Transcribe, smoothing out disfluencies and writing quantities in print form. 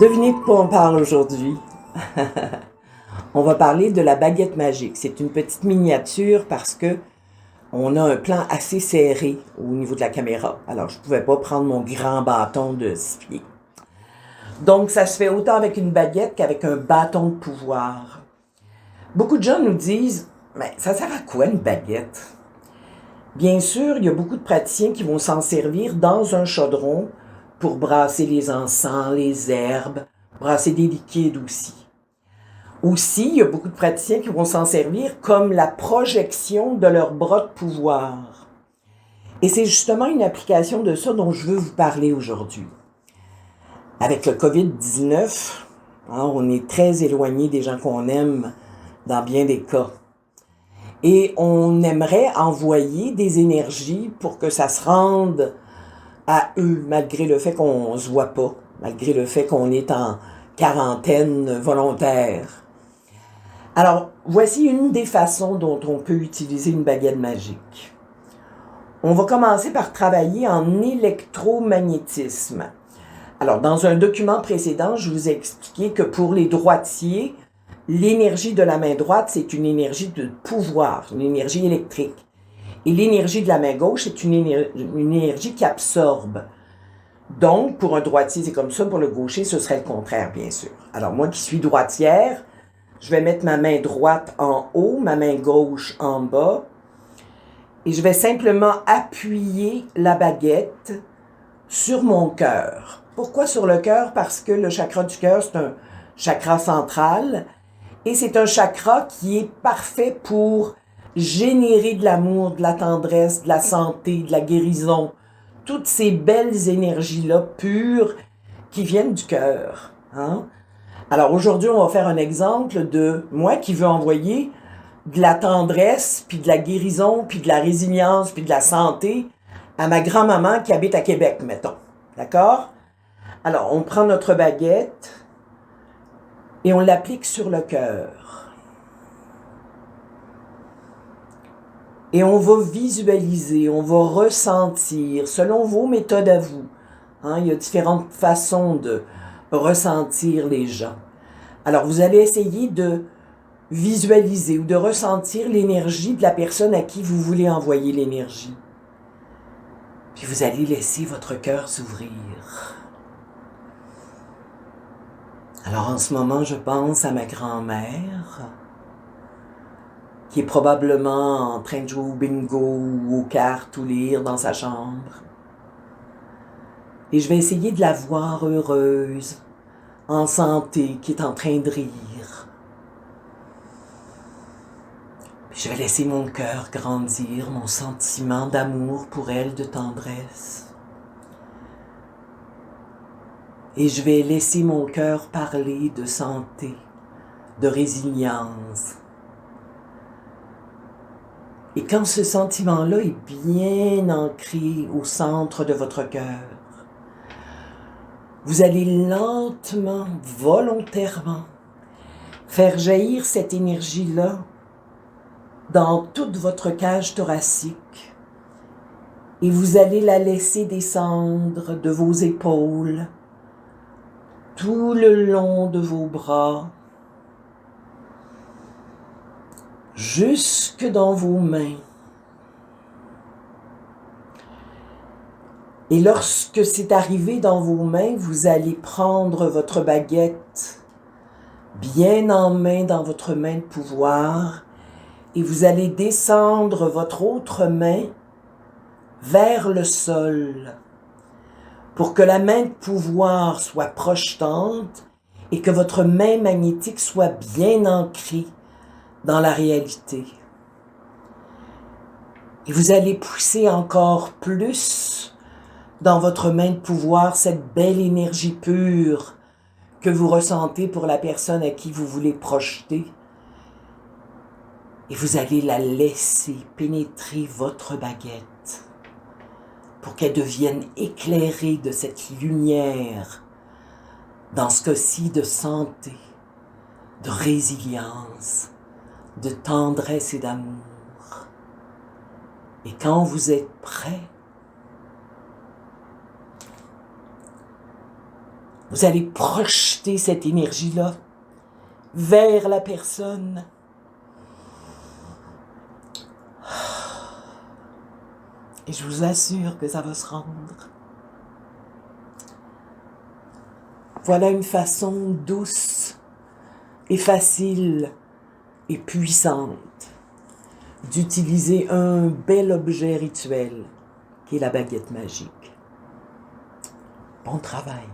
Devinez de quoi on parle aujourd'hui? On va parler de la baguette magique. C'est une petite miniature parce que on a un plan assez serré au niveau de la caméra. Alors, je ne pouvais pas prendre mon grand bâton de 6 pieds. Donc, ça se fait autant avec une baguette qu'avec un bâton de pouvoir. Beaucoup de gens nous disent, mais ça sert à quoi une baguette? Bien sûr, il y a beaucoup de praticiens qui vont s'en servir dans un chaudron pour brasser les encens, les herbes, brasser des liquides aussi. Aussi, il y a beaucoup de praticiens qui vont s'en servir comme la projection de leur bras de pouvoir. Et c'est justement une application de ça dont je veux vous parler aujourd'hui. Avec le COVID-19, on est très éloigné des gens qu'on aime dans bien des cas. Et on aimerait envoyer des énergies pour que ça se rende à eux, malgré le fait qu'on ne se voit pas, malgré le fait qu'on est en quarantaine volontaire. Alors, voici une des façons dont on peut utiliser une baguette magique. On va commencer par travailler en électromagnétisme. Alors, dans un document précédent, je vous ai expliqué que pour les droitiers, l'énergie de la main droite, c'est une énergie de pouvoir, une énergie électrique. Et l'énergie de la main gauche, c'est une énergie qui absorbe. Donc, pour un droitier, c'est comme ça. Pour le gaucher, ce serait le contraire, bien sûr. Alors, moi qui suis droitière, je vais mettre ma main droite en haut, ma main gauche en bas. Et je vais simplement appuyer la baguette sur mon cœur. Pourquoi sur le cœur? Parce que le chakra du cœur, c'est un chakra central. Et c'est un chakra qui est parfait pour générer de l'amour, de la tendresse, de la santé, de la guérison. Toutes ces belles énergies-là pures qui viennent du cœur. Alors aujourd'hui, on va faire un exemple de moi qui veux envoyer de la tendresse, puis de la guérison, puis de la résilience, puis de la santé à ma grand-maman qui habite à Québec, mettons. D'accord? Alors, on prend notre baguette et on l'applique sur le cœur. Et on va visualiser, on va ressentir, selon vos méthodes à vous. Il y a différentes façons de ressentir les gens. Alors, vous allez essayer de visualiser ou de ressentir l'énergie de la personne à qui vous voulez envoyer l'énergie. Puis vous allez laisser votre cœur s'ouvrir. Alors, en ce moment, je pense à ma grand-mère, qui est probablement en train de jouer au bingo ou aux cartes ou lire dans sa chambre. Et je vais essayer de la voir heureuse, en santé, qui est en train de rire. Puis je vais laisser mon cœur grandir, mon sentiment d'amour pour elle, de tendresse. Et je vais laisser mon cœur parler de santé, de résilience. Et quand ce sentiment-là est bien ancré au centre de votre cœur, vous allez lentement, volontairement, faire jaillir cette énergie-là dans toute votre cage thoracique. Et vous allez la laisser descendre de vos épaules, tout le long de vos bras, jusque dans vos mains. Et lorsque c'est arrivé dans vos mains, vous allez prendre votre baguette bien en main dans votre main de pouvoir et vous allez descendre votre autre main vers le sol pour que la main de pouvoir soit projetante et que votre main magnétique soit bien ancrée dans la réalité. Et vous allez pousser encore plus dans votre main de pouvoir cette belle énergie pure que vous ressentez pour la personne à qui vous voulez projeter. Et vous allez la laisser pénétrer votre baguette pour qu'elle devienne éclairée de cette lumière, dans ce cas-ci de santé, de résilience, de tendresse et d'amour. Et quand vous êtes prêt, Vous allez projeter cette énergie-là vers la personne. Et je vous assure que ça va se rendre. Voilà une façon douce et facile et puissante d'utiliser un bel objet rituel qui est la baguette magique. Bon travail!